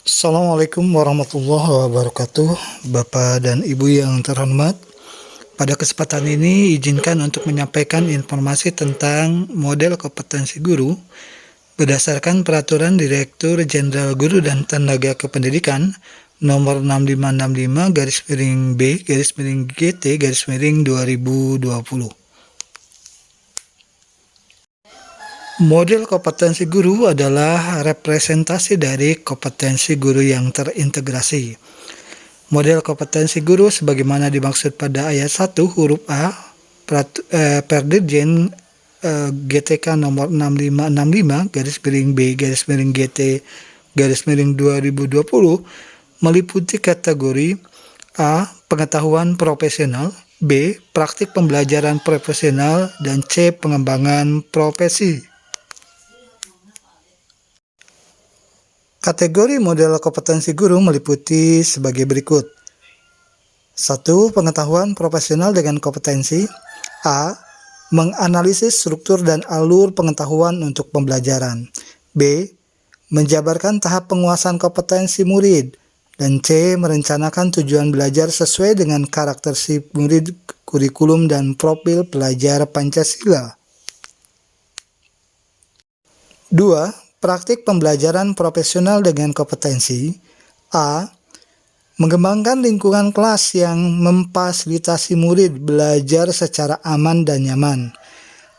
Assalamualaikum warahmatullahi wabarakatuh, Bapak dan Ibu yang terhormat. Pada kesempatan ini, izinkan untuk menyampaikan informasi tentang model kompetensi guru berdasarkan Peraturan Direktur Jenderal Guru dan Tenaga Kependidikan Nomor 6565 garis miring B garis miring GT garis miring 2020. Model kompetensi guru adalah representasi dari kompetensi guru yang terintegrasi. Model kompetensi guru sebagaimana dimaksud pada ayat 1 huruf A Perdirjen GTK nomor 6565 garis miring B garis miring GT garis miring 2020 meliputi kategori A. Pengetahuan profesional, B. Praktik pembelajaran profesional, dan C. Pengembangan profesi. Kategori model kompetensi guru meliputi sebagai berikut. 1. Pengetahuan profesional dengan kompetensi. A. Menganalisis struktur dan alur pengetahuan untuk pembelajaran. B. Menjabarkan tahap penguasaan kompetensi murid. Dan C. Merencanakan tujuan belajar sesuai dengan karakteristik murid, kurikulum, dan profil pelajar Pancasila. 2. Praktik pembelajaran profesional dengan kompetensi. A. Mengembangkan lingkungan kelas yang memfasilitasi murid belajar secara aman dan nyaman.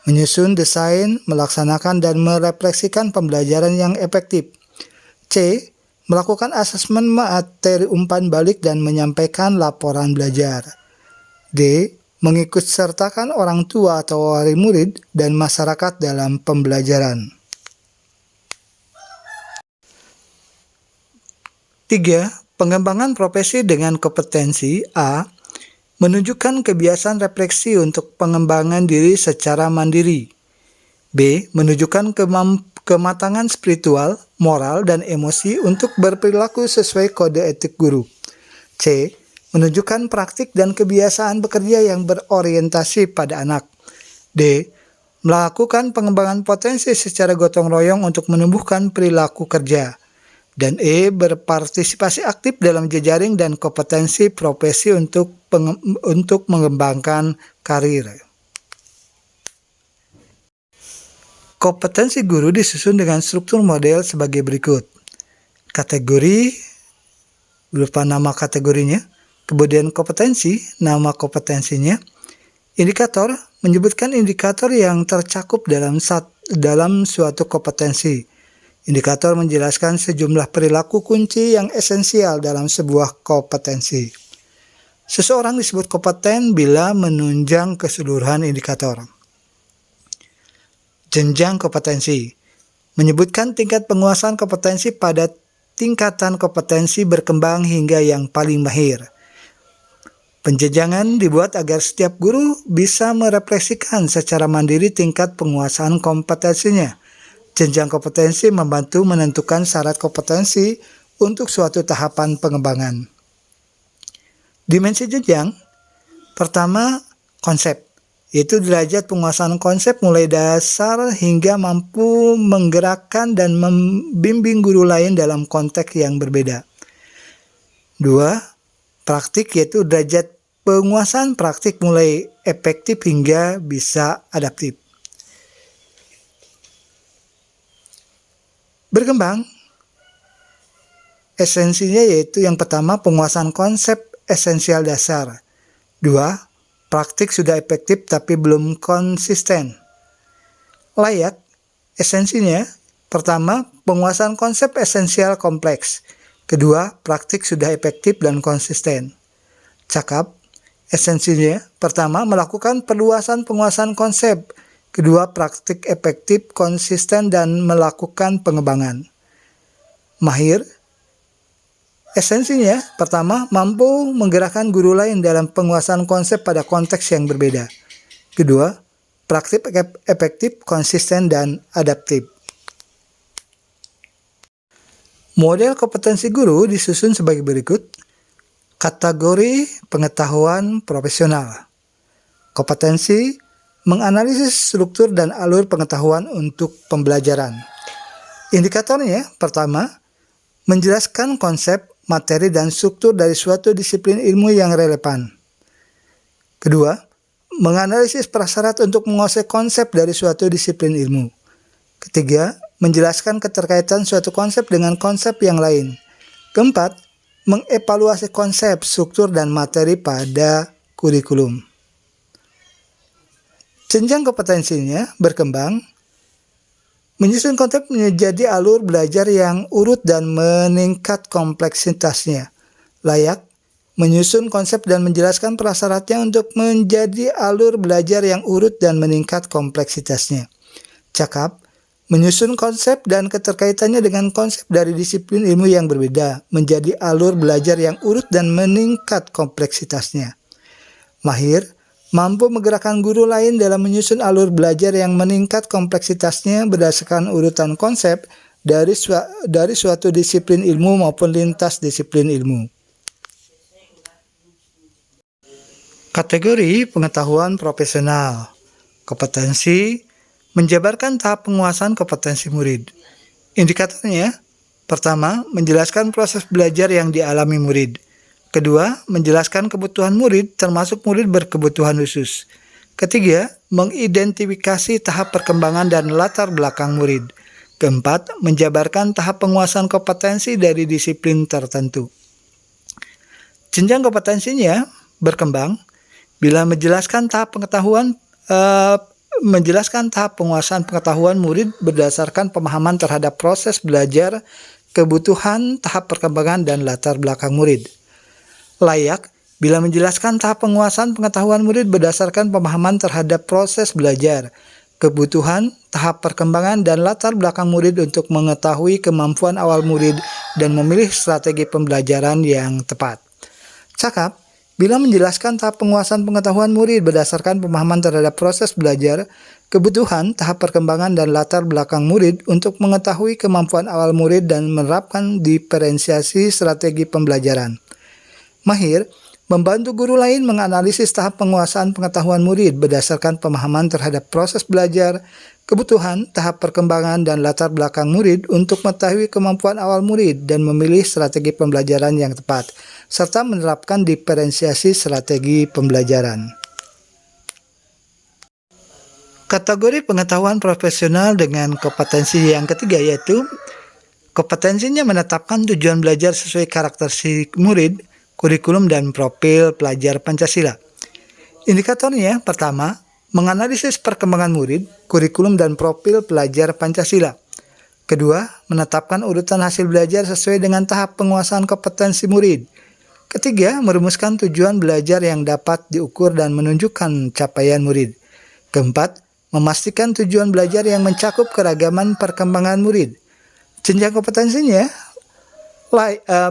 Menyusun desain, melaksanakan dan merefleksikan pembelajaran yang efektif. C. Melakukan asesmen materi umpan balik dan menyampaikan laporan belajar. D. Mengikutsertakan orang tua atau wali murid dan masyarakat dalam pembelajaran. 3. Pengembangan profesi dengan kompetensi. A. Menunjukkan kebiasaan refleksi untuk pengembangan diri secara mandiri. B. Menunjukkan kematangan spiritual, moral, dan emosi untuk berperilaku sesuai kode etik guru. C. Menunjukkan praktik dan kebiasaan bekerja yang berorientasi pada anak. D. Melakukan pengembangan potensi secara gotong royong untuk menumbuhkan perilaku kerja. Dan E. Berpartisipasi aktif dalam jejaring dan kompetensi profesi untuk mengembangkan karir. Kompetensi guru disusun dengan struktur model sebagai berikut. Kategori berupa nama kategorinya, kemudian kompetensi, nama kompetensinya. Indikator menyebutkan indikator yang tercakup dalam suatu kompetensi. Indikator menjelaskan sejumlah perilaku kunci yang esensial dalam sebuah kompetensi. Seseorang disebut kompeten bila menunjang keseluruhan indikator. Jenjang kompetensi menyebutkan tingkat penguasaan kompetensi pada tingkatan kompetensi berkembang hingga yang paling mahir. Penjenjangan dibuat agar setiap guru bisa merefleksikan secara mandiri tingkat penguasaan kompetensinya. Jenjang kompetensi membantu menentukan syarat kompetensi untuk suatu tahapan pengembangan. Dimensi jenjang. Pertama, konsep, yaitu derajat penguasaan konsep mulai dasar hingga mampu menggerakkan dan membimbing guru lain dalam konteks yang berbeda. 2. Praktik, yaitu derajat penguasaan praktik mulai efektif hingga bisa adaptif. Berkembang, esensinya yaitu yang pertama penguasaan konsep esensial dasar. 2. Praktik sudah efektif tapi belum konsisten. Layak, esensinya pertama penguasaan konsep esensial kompleks. Kedua, praktik sudah efektif dan konsisten. Cakap, esensinya pertama melakukan perluasan penguasaan konsep. Kedua, praktik efektif, konsisten, dan melakukan pengembangan. Mahir, esensinya pertama mampu menggerakkan guru lain dalam penguasaan konsep pada konteks yang berbeda. Kedua, praktik efektif, konsisten, dan adaptif. Model kompetensi guru disusun sebagai berikut. Kategori pengetahuan profesional. Kompetensi menganalisis struktur dan alur pengetahuan untuk pembelajaran. Indikatornya pertama, menjelaskan konsep, materi, dan struktur dari suatu disiplin ilmu yang relevan. Kedua, menganalisis prasyarat untuk menguasai konsep dari suatu disiplin ilmu. Ketiga, menjelaskan keterkaitan suatu konsep dengan konsep yang lain. Keempat, mengevaluasi konsep, struktur, dan materi pada kurikulum. Jenjang kompetensinya berkembang, menyusun konsep menjadi alur belajar yang urut dan meningkat kompleksitasnya. Layak, menyusun konsep dan menjelaskan prasyaratnya untuk menjadi alur belajar yang urut dan meningkat kompleksitasnya. Cakap, menyusun konsep dan keterkaitannya dengan konsep dari disiplin ilmu yang berbeda menjadi alur belajar yang urut dan meningkat kompleksitasnya. Mahir, mampu menggerakkan guru lain dalam menyusun alur belajar yang meningkat kompleksitasnya berdasarkan urutan konsep dari suatu disiplin ilmu maupun lintas disiplin ilmu. Kategori pengetahuan profesional. Kompetensi, menjabarkan tahap penguasaan kompetensi murid. Indikatornya, pertama, menjelaskan proses belajar yang dialami murid. Kedua, menjelaskan kebutuhan murid termasuk murid berkebutuhan khusus. Ketiga, mengidentifikasi tahap perkembangan dan latar belakang murid. Keempat, menjabarkan tahap penguasaan kompetensi dari disiplin tertentu. Jenjang kompetensinya berkembang bila menjelaskan tahap penguasaan pengetahuan murid berdasarkan pemahaman terhadap proses belajar, kebutuhan, tahap perkembangan, dan latar belakang murid. Layak, bila menjelaskan tahap penguasaan pengetahuan murid berdasarkan pemahaman terhadap proses belajar, kebutuhan, tahap perkembangan, dan latar belakang murid untuk mengetahui kemampuan awal murid dan memilih strategi pembelajaran yang tepat. Cakap, bila menjelaskan tahap penguasaan pengetahuan murid berdasarkan pemahaman terhadap proses belajar, kebutuhan, tahap perkembangan, dan latar belakang murid untuk mengetahui kemampuan awal murid dan menerapkan diferensiasi strategi pembelajaran. Mahir, membantu guru lain menganalisis tahap penguasaan pengetahuan murid berdasarkan pemahaman terhadap proses belajar, kebutuhan, tahap perkembangan, dan latar belakang murid untuk mengetahui kemampuan awal murid dan memilih strategi pembelajaran yang tepat, serta menerapkan diferensiasi strategi pembelajaran. Kategori pengetahuan profesional dengan kompetensi yang ketiga yaitu kompetensinya menetapkan tujuan belajar sesuai karakteristik murid, kurikulum, dan profil pelajar Pancasila. Indikatornya pertama, menganalisis perkembangan murid, kurikulum, dan profil pelajar Pancasila. Kedua, menetapkan urutan hasil belajar sesuai dengan tahap penguasaan kompetensi murid. Ketiga, merumuskan tujuan belajar yang dapat diukur dan menunjukkan capaian murid. Keempat, memastikan tujuan belajar yang mencakup keragaman perkembangan murid. Jenjang kompetensinya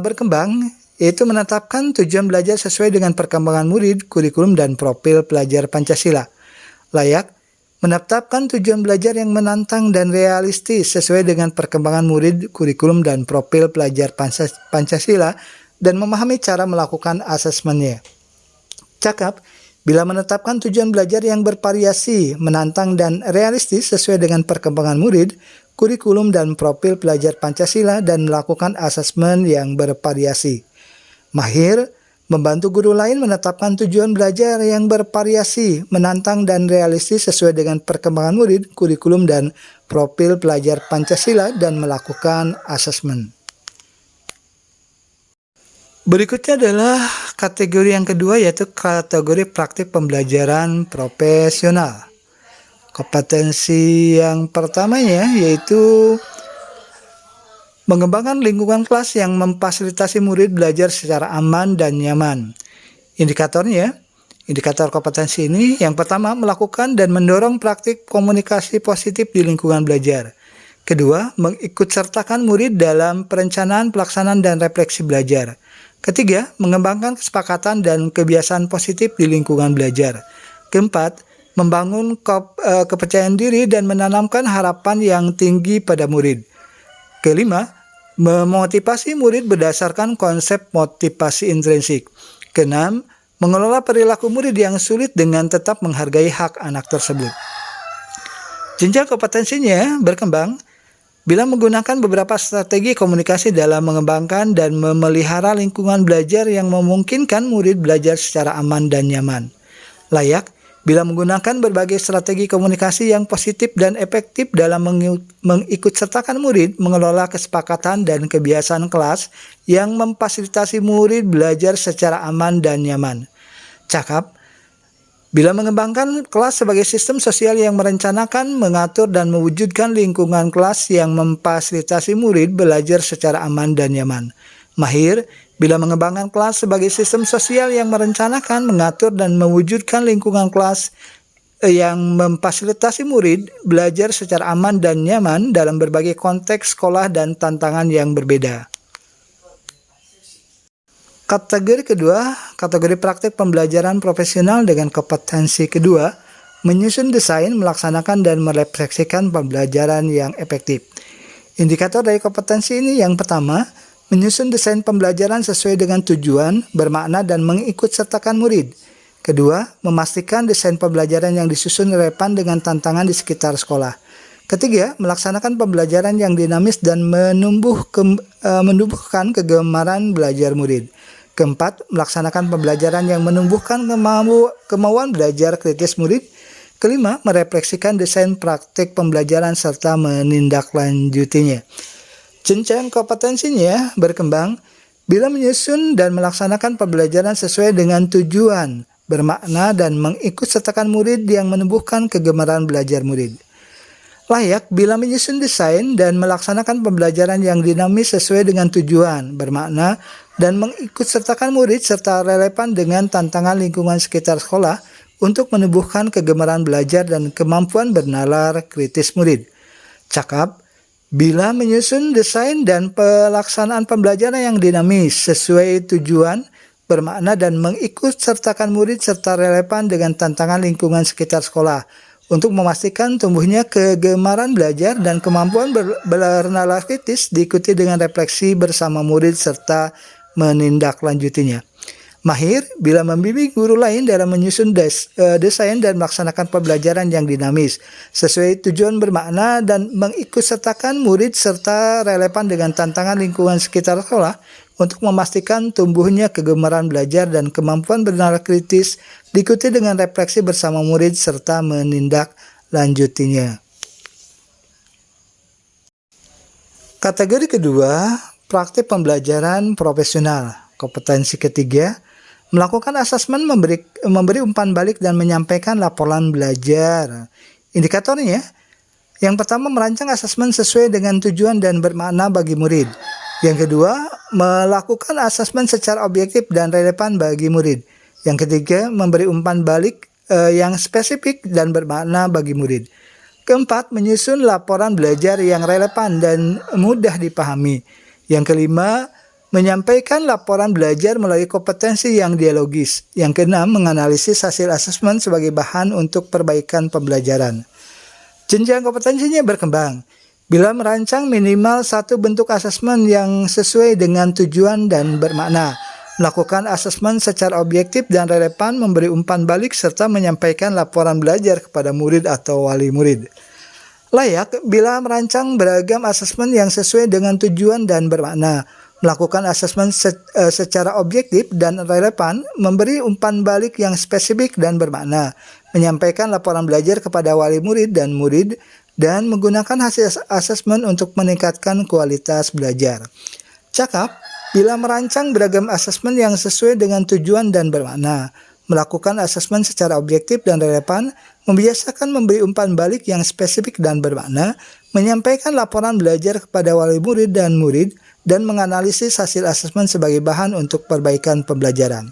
berkembang, yaitu menetapkan tujuan belajar sesuai dengan perkembangan murid, kurikulum, dan profil pelajar Pancasila. Layak, menetapkan tujuan belajar yang menantang dan realistis sesuai dengan perkembangan murid, kurikulum, dan profil pelajar Pancasila, dan memahami cara melakukan asesmennya. Cakap, bila menetapkan tujuan belajar yang bervariasi, menantang, dan realistis sesuai dengan perkembangan murid, kurikulum, dan profil pelajar Pancasila, dan melakukan asesmen yang bervariasi. Mahir, membantu guru lain menetapkan tujuan belajar yang bervariasi, menantang, dan realistis sesuai dengan perkembangan murid, kurikulum, dan profil pelajar Pancasila, dan melakukan asesmen. Berikutnya adalah kategori yang kedua yaitu kategori praktik pembelajaran profesional. Kompetensi yang pertamanya yaitu mengembangkan lingkungan kelas yang memfasilitasi murid belajar secara aman dan nyaman. Indikator kompetensi ini yang pertama melakukan dan mendorong praktik komunikasi positif di lingkungan belajar. Kedua, mengikutsertakan murid dalam perencanaan, pelaksanaan, dan refleksi belajar. Ketiga, mengembangkan kesepakatan dan kebiasaan positif di lingkungan belajar. Keempat, membangun kepercayaan diri dan menanamkan harapan yang tinggi pada murid. Kelima, memotivasi murid berdasarkan konsep motivasi intrinsik. Keenam, mengelola perilaku murid yang sulit dengan tetap menghargai hak anak tersebut. Jenjang kompetensinya berkembang, Bila menggunakan beberapa strategi komunikasi dalam mengembangkan dan memelihara lingkungan belajar yang memungkinkan murid belajar secara aman dan nyaman. Layak, bila menggunakan berbagai strategi komunikasi yang positif dan efektif dalam mengikutsertakan murid mengelola kesepakatan dan kebiasaan kelas yang memfasilitasi murid belajar secara aman dan nyaman. Cakap, bila mengembangkan kelas sebagai sistem sosial yang merencanakan, mengatur, dan mewujudkan lingkungan kelas yang memfasilitasi murid belajar secara aman dan nyaman. Mahir, bila mengembangkan kelas sebagai sistem sosial yang merencanakan, mengatur, dan mewujudkan lingkungan kelas yang memfasilitasi murid belajar secara aman dan nyaman dalam berbagai konteks sekolah dan tantangan yang berbeda. Kategori kedua, kategori praktik pembelajaran profesional dengan kompetensi kedua, menyusun desain, melaksanakan, dan merefleksikan pembelajaran yang efektif. Indikator dari kompetensi ini yang pertama, menyusun desain pembelajaran sesuai dengan tujuan, bermakna, dan mengikutsertakan murid. Kedua, memastikan desain pembelajaran yang disusun relevan dengan tantangan di sekitar sekolah. Ketiga, melaksanakan pembelajaran yang dinamis dan menumbuhkan kegemaran belajar murid. Keempat, melaksanakan pembelajaran yang menumbuhkan kemauan belajar kritis murid. Kelima, merefleksikan desain praktik pembelajaran serta menindaklanjutinya. Jenjang kompetensinya berkembang bila menyusun dan melaksanakan pembelajaran sesuai dengan tujuan, bermakna, dan mengikutsertakan murid yang menumbuhkan kegemaran belajar murid. Layak bila menyusun desain dan melaksanakan pembelajaran yang dinamis sesuai dengan tujuan, bermakna, dan mengikutsertakan murid serta relevan dengan tantangan lingkungan sekitar sekolah untuk menumbuhkan kegemaran belajar dan kemampuan bernalar kritis murid. Cakap, bila menyusun desain dan pelaksanaan pembelajaran yang dinamis sesuai tujuan, bermakna, dan mengikutsertakan murid serta relevan dengan tantangan lingkungan sekitar sekolah untuk memastikan tumbuhnya kegemaran belajar dan kemampuan bernalar kritis diikuti dengan refleksi bersama murid serta menindaklanjutinya. Mahir bila membimbing guru lain dalam menyusun desain dan melaksanakan pembelajaran yang dinamis sesuai tujuan, bermakna, dan mengikutsertakan murid serta relevan dengan tantangan lingkungan sekitar sekolah untuk memastikan tumbuhnya kegemaran belajar dan kemampuan bernalar kritis diikuti dengan refleksi bersama murid serta menindaklanjutinya. Kategori kedua, praktik pembelajaran profesional. Kompetensi ketiga, melakukan asesmen, memberi umpan balik, dan menyampaikan laporan belajar. Indikatornya, yang pertama, merancang asesmen sesuai dengan tujuan dan bermakna bagi murid. Yang kedua, melakukan asesmen secara objektif dan relevan bagi murid. Yang ketiga, memberi umpan balik yang spesifik dan bermakna bagi murid. Keempat, menyusun laporan belajar yang relevan dan mudah dipahami. Yang kelima, menyampaikan laporan belajar melalui kompetensi yang dialogis. Yang keenam, menganalisis hasil asesmen sebagai bahan untuk perbaikan pembelajaran. Jenjang kompetensinya berkembang. Bila merancang minimal satu bentuk asesmen yang sesuai dengan tujuan dan bermakna, melakukan asesmen secara objektif dan relevan, memberi umpan balik, serta menyampaikan laporan belajar kepada murid atau wali murid. Layak bila merancang beragam asesmen yang sesuai dengan tujuan dan bermakna, melakukan asesmen secara objektif dan relevan, memberi umpan balik yang spesifik dan bermakna, menyampaikan laporan belajar kepada wali murid, dan menggunakan hasil asesmen untuk meningkatkan kualitas belajar. Cakap, bila merancang beragam asesmen yang sesuai dengan tujuan dan bermakna, melakukan asesmen secara objektif dan relevan, membiasakan memberi umpan balik yang spesifik dan bermakna, menyampaikan laporan belajar kepada wali murid, dan menganalisis hasil asesmen sebagai bahan untuk perbaikan pembelajaran.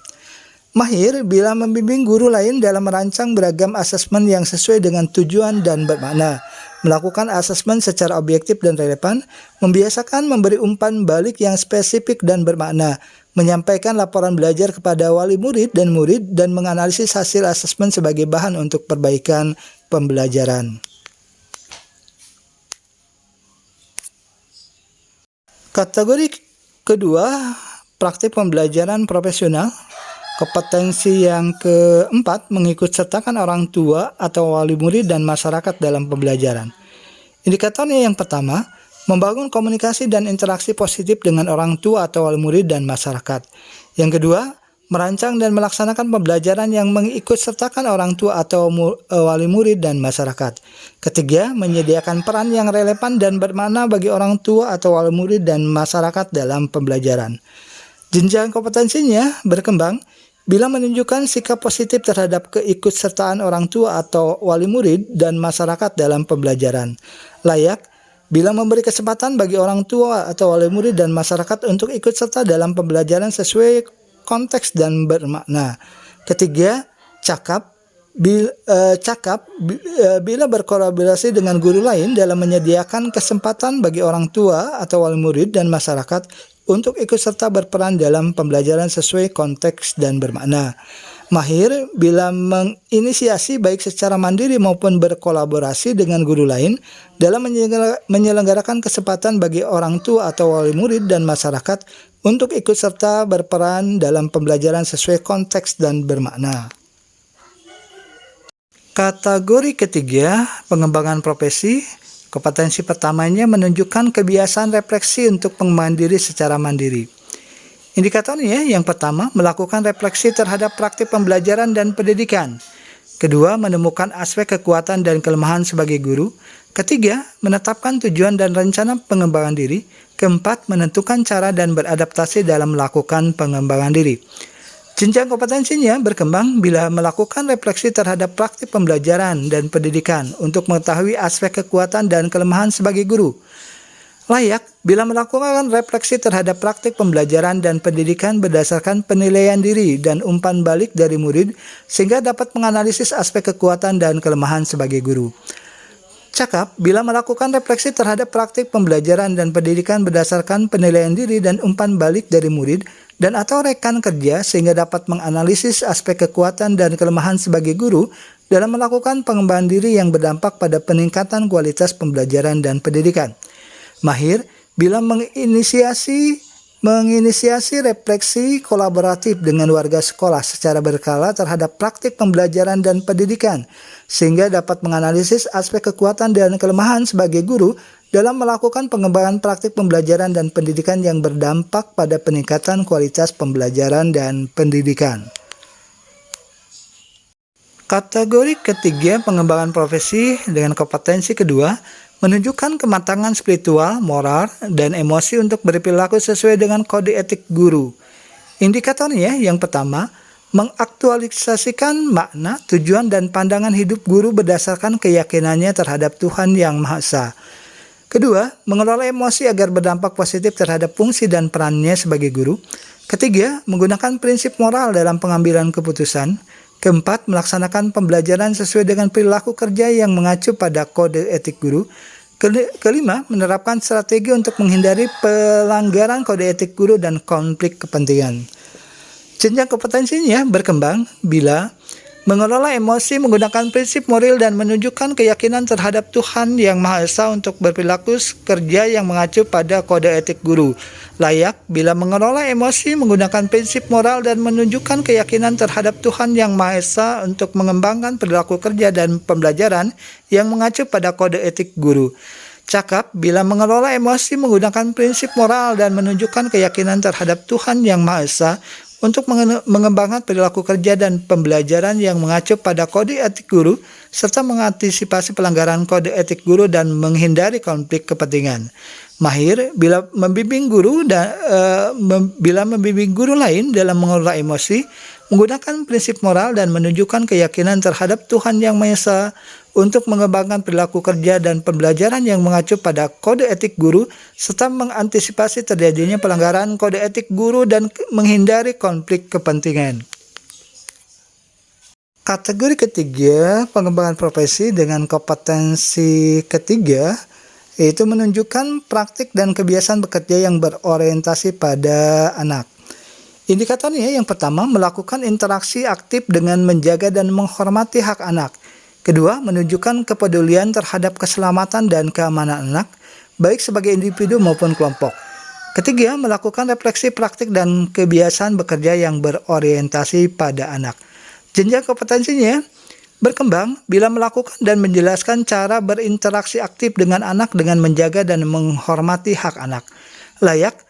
Mahir bila membimbing guru lain dalam merancang beragam asesmen yang sesuai dengan tujuan dan bermakna, melakukan asesmen secara objektif dan relevan, membiasakan memberi umpan balik yang spesifik dan bermakna, menyampaikan laporan belajar kepada wali murid, dan menganalisis hasil asesmen sebagai bahan untuk perbaikan pembelajaran. Kategori kedua, praktik pembelajaran profesional. Kompetensi yang keempat, mengikutsertakan orang tua atau wali murid dan masyarakat dalam pembelajaran. Indikatornya yang pertama, Membangun komunikasi dan interaksi positif dengan orang tua atau wali murid dan masyarakat. Yang kedua, merancang dan melaksanakan pembelajaran yang mengikutsertakan orang tua atau wali murid dan masyarakat. Ketiga, menyediakan peran yang relevan dan bermakna bagi orang tua atau wali murid dan masyarakat dalam pembelajaran. Jenjang kompetensinya berkembang bila menunjukkan sikap positif terhadap keikutsertaan orang tua atau wali murid dan masyarakat dalam pembelajaran. Layak bila memberi kesempatan bagi orang tua atau wali murid dan masyarakat untuk ikut serta dalam pembelajaran sesuai konteks dan bermakna. Ketiga, cakap bila berkolaborasi dengan guru lain dalam menyediakan kesempatan bagi orang tua atau wali murid dan masyarakat untuk ikut serta berperan dalam pembelajaran sesuai konteks dan bermakna. Mahir bila menginisiasi baik secara mandiri maupun berkolaborasi dengan guru lain dalam menyelenggarakan kesempatan bagi orang tua atau wali murid dan masyarakat untuk ikut serta berperan dalam pembelajaran sesuai konteks dan bermakna. Kategori ketiga, pengembangan profesi. Kompetensi pertamanya menunjukkan kebiasaan refleksi untuk pengembangan diri secara mandiri. Indikatornya yang pertama, melakukan refleksi terhadap praktik pembelajaran dan pendidikan. Kedua, menemukan aspek kekuatan dan kelemahan sebagai guru. Ketiga, menetapkan tujuan dan rencana pengembangan diri. Keempat, menentukan cara dan beradaptasi dalam melakukan pengembangan diri. Jenjang kompetensinya berkembang bila melakukan refleksi terhadap praktik pembelajaran dan pendidikan untuk mengetahui aspek kekuatan dan kelemahan sebagai guru. Layak bila melakukan refleksi terhadap praktik pembelajaran dan pendidikan berdasarkan penilaian diri dan umpan balik dari murid sehingga dapat menganalisis aspek kekuatan dan kelemahan sebagai guru. Cakap bila melakukan refleksi terhadap praktik pembelajaran dan pendidikan berdasarkan penilaian diri dan umpan balik dari murid dan atau rekan kerja sehingga dapat menganalisis aspek kekuatan dan kelemahan sebagai guru dalam melakukan pengembangan diri yang berdampak pada peningkatan kualitas pembelajaran dan pendidikan. Mahir bila menginisiasi refleksi kolaboratif dengan warga sekolah secara berkala terhadap praktik pembelajaran dan pendidikan sehingga dapat menganalisis aspek kekuatan dan kelemahan sebagai guru dalam melakukan pengembangan praktik pembelajaran dan pendidikan yang berdampak pada peningkatan kualitas pembelajaran dan pendidikan. Kategori ketiga, pengembangan profesi dengan kompetensi kedua, menunjukkan kematangan spiritual, moral, dan emosi untuk berperilaku sesuai dengan kode etik guru. Indikatornya yang pertama, mengaktualisasikan makna, tujuan, dan pandangan hidup guru berdasarkan keyakinannya terhadap Tuhan Yang Maha Esa. Kedua, mengelola emosi agar berdampak positif terhadap fungsi dan perannya sebagai guru. Ketiga, menggunakan prinsip moral dalam pengambilan keputusan. Keempat, melaksanakan pembelajaran sesuai dengan perilaku kerja yang mengacu pada kode etik guru. Kelima, menerapkan strategi untuk menghindari pelanggaran kode etik guru dan konflik kepentingan. Jenjang kompetensinya berkembang bila mengelola emosi menggunakan prinsip moral dan menunjukkan keyakinan terhadap Tuhan Yang Maha Esa untuk berperilaku kerja yang mengacu pada kode etik guru. Layak bila mengelola emosi menggunakan prinsip moral dan menunjukkan keyakinan terhadap Tuhan Yang Maha Esa untuk mengembangkan perilaku kerja dan pembelajaran yang mengacu pada kode etik guru. Cakap bila mengelola emosi menggunakan prinsip moral dan menunjukkan keyakinan terhadap Tuhan Yang Maha Esa untuk mengembangkan perilaku kerja dan pembelajaran yang mengacu pada kode etik guru serta mengantisipasi pelanggaran kode etik guru dan menghindari konflik kepentingan. Mahir bila membimbing guru lain dalam mengelola emosi, menggunakan prinsip moral dan menunjukkan keyakinan terhadap Tuhan Yang Maha Esa untuk mengembangkan perilaku kerja dan pembelajaran yang mengacu pada kode etik guru serta mengantisipasi terjadinya pelanggaran kode etik guru dan menghindari konflik kepentingan. Kategori ketiga, pengembangan profesi dengan kompetensi ketiga, yaitu menunjukkan praktik dan kebiasaan bekerja yang berorientasi pada anak. Indikatornya yang pertama, melakukan interaksi aktif dengan menjaga dan menghormati hak anak. Kedua, menunjukkan kepedulian terhadap keselamatan dan keamanan anak, baik sebagai individu maupun kelompok. Ketiga, melakukan refleksi praktik dan kebiasaan bekerja yang berorientasi pada anak. Jenjang kompetensinya, Berkembang bila melakukan dan menjelaskan cara berinteraksi aktif dengan anak dengan menjaga dan menghormati hak anak. Layak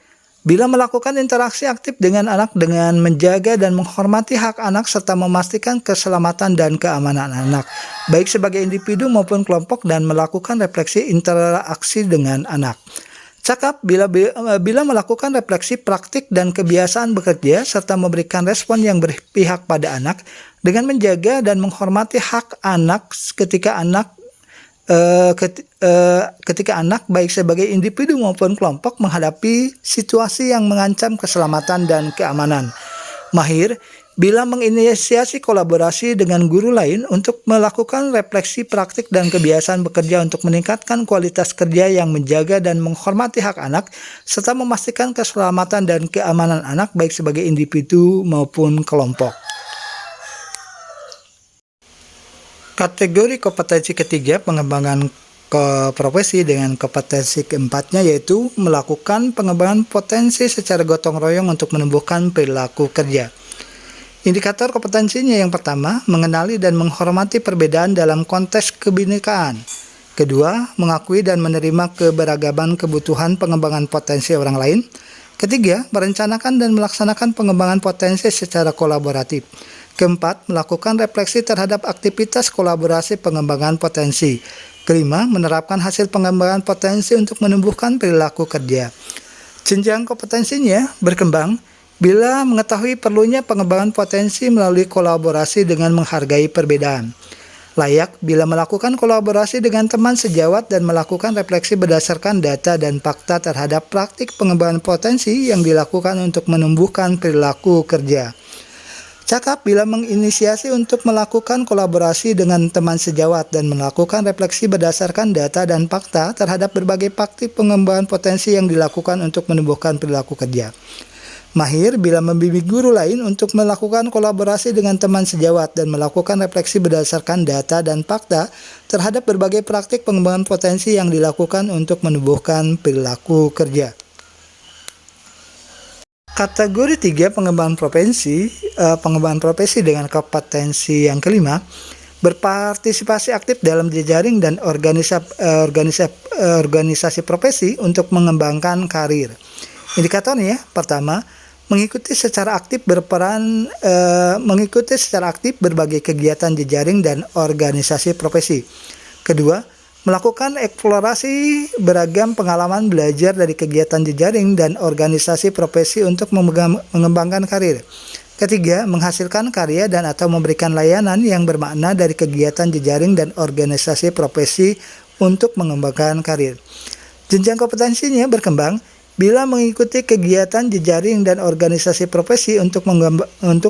bila melakukan interaksi aktif dengan anak dengan menjaga dan menghormati hak anak serta memastikan keselamatan dan keamanan anak, baik sebagai individu maupun kelompok, dan melakukan refleksi interaksi dengan anak. Cakap bila melakukan refleksi praktik dan kebiasaan bekerja serta memberikan respon yang berpihak pada anak dengan menjaga dan menghormati hak anak ketika anak baik sebagai individu maupun kelompok menghadapi situasi yang mengancam keselamatan dan keamanan. Mahir bila menginisiasi kolaborasi dengan guru lain untuk melakukan refleksi praktik dan kebiasaan bekerja untuk meningkatkan kualitas kerja yang menjaga dan menghormati hak anak serta memastikan keselamatan dan keamanan anak baik sebagai individu maupun kelompok. Kategori kompetensi ketiga, pengembangan profesi, dengan kompetensi keempatnya yaitu melakukan pengembangan potensi secara gotong royong untuk menumbuhkan perilaku kerja. Indikator kompetensinya yang pertama, mengenali dan menghormati perbedaan dalam konteks kebinekaan. Kedua, mengakui dan menerima keberagaman kebutuhan pengembangan potensi orang lain. Ketiga, merencanakan dan melaksanakan pengembangan potensi secara kolaboratif. Keempat, melakukan refleksi terhadap aktivitas kolaborasi pengembangan potensi. Kelima, menerapkan hasil pengembangan potensi untuk menumbuhkan perilaku kerja. Jenjang kompetensinya berkembang bila mengetahui perlunya pengembangan potensi melalui kolaborasi dengan menghargai perbedaan. Layak bila melakukan kolaborasi dengan teman sejawat dan melakukan refleksi berdasarkan data dan fakta terhadap praktik pengembangan potensi yang dilakukan untuk menumbuhkan perilaku kerja. Cakap bila menginisiasi untuk melakukan kolaborasi dengan teman sejawat dan melakukan refleksi berdasarkan data dan fakta terhadap berbagai praktik pengembangan potensi yang dilakukan untuk menumbuhkan perilaku kerja. Mahir bila membimbing guru lain untuk melakukan kolaborasi dengan teman sejawat dan melakukan refleksi berdasarkan data dan fakta terhadap berbagai praktik pengembangan potensi yang dilakukan untuk menumbuhkan perilaku kerja. Kategori 3, pengembangan profesi dengan kompetensi yang kelima, berpartisipasi aktif dalam jejaring dan organisasi profesi untuk mengembangkan karir. Indikatornya, pertama, mengikuti secara aktif berbagai kegiatan jejaring dan organisasi profesi. Kedua, melakukan eksplorasi beragam pengalaman belajar dari kegiatan jejaring dan organisasi profesi untuk mengembangkan karir. Ketiga, menghasilkan karya dan atau memberikan layanan yang bermakna dari kegiatan jejaring dan organisasi profesi untuk mengembangkan karir. Jenjang kompetensinya berkembang bila mengikuti kegiatan jejaring dan organisasi profesi untuk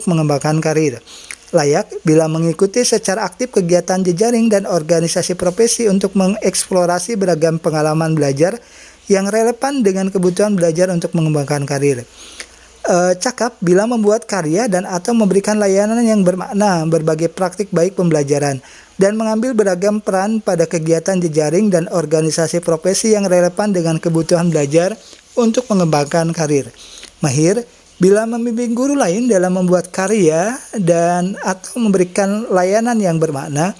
mengembangkan karir. Layak bila mengikuti secara aktif kegiatan jejaring dan organisasi profesi untuk mengeksplorasi beragam pengalaman belajar yang relevan dengan kebutuhan belajar untuk mengembangkan karir. Cakap bila membuat karya dan atau memberikan layanan yang bermakna berbagai praktik baik pembelajaran dan mengambil beragam peran pada kegiatan jejaring dan organisasi profesi yang relevan dengan kebutuhan belajar untuk mengembangkan karir. Mahir bila membimbing guru lain dalam membuat karya dan atau memberikan layanan yang bermakna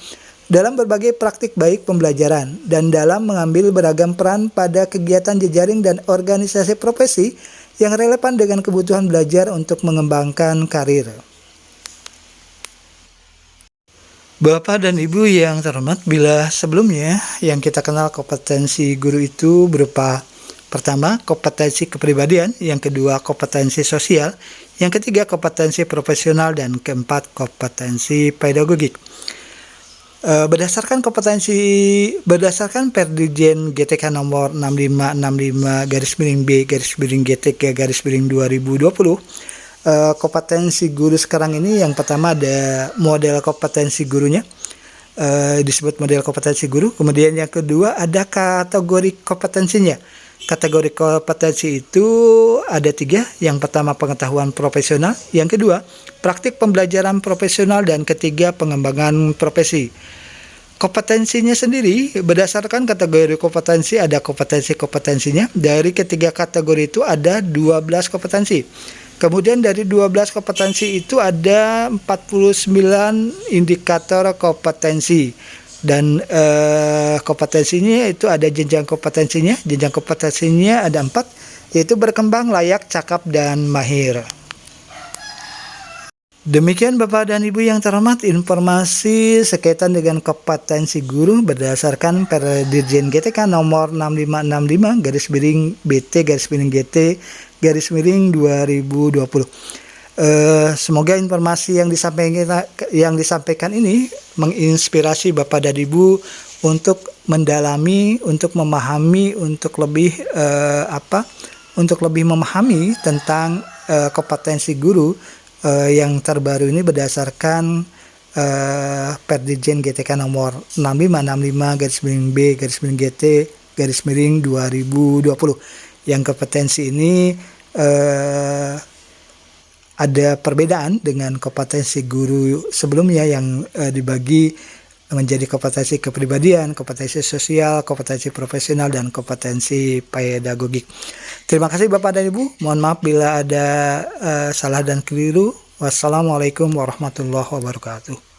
dalam berbagai praktik baik pembelajaran dan dalam mengambil beragam peran pada kegiatan jejaring dan organisasi profesi yang relevan dengan kebutuhan belajar untuk mengembangkan karir. Bapak dan Ibu yang terhormat, bila sebelumnya yang kita kenal kompetensi guru itu berupa pertama, kompetensi kepribadian, yang kedua, kompetensi sosial, yang ketiga, kompetensi profesional, dan keempat, kompetensi pedagogik. Berdasarkan Perdirjen GTK nomor 6565-B-GTK-2020, kompetensi guru sekarang ini yang pertama ada model kompetensi gurunya, disebut model kompetensi guru. Kemudian yang kedua ada kategori kompetensinya. Kategori kompetensi itu ada 3. Yang pertama pengetahuan profesional, yang kedua praktik pembelajaran profesional, dan ketiga pengembangan profesi. Kompetensinya sendiri berdasarkan kategori kompetensi ada kompetensinya. Dari ketiga kategori itu ada 12 kompetensi. Kemudian dari 12 kompetensi itu ada 49 indikator kompetensi. Dan kompetensinya itu ada jenjang kompetensinya. Jenjang kompetensinya ada 4, yaitu berkembang, layak, cakap, dan mahir. Demikian Bapak dan Ibu yang terhormat, informasi sekaitan dengan kompetensi guru berdasarkan Perdirjen GTK nomor 6565 garis miring BT garis miring GT garis miring 2020. Semoga informasi yang disampaikan ini menginspirasi Bapak dan Ibu untuk mendalami, untuk memahami, untuk lebih memahami tentang kompetensi guru yang terbaru ini berdasarkan Perdirjen GTK nomor 6565 garis miring B garis miring GT garis miring 2020. Yang kompetensi ini ada perbedaan dengan kompetensi guru sebelumnya yang dibagi menjadi kompetensi kepribadian, kompetensi sosial, kompetensi profesional, dan kompetensi pedagogik. Terima kasih Bapak dan Ibu. Mohon maaf bila ada salah dan keliru. Wassalamualaikum warahmatullahi wabarakatuh.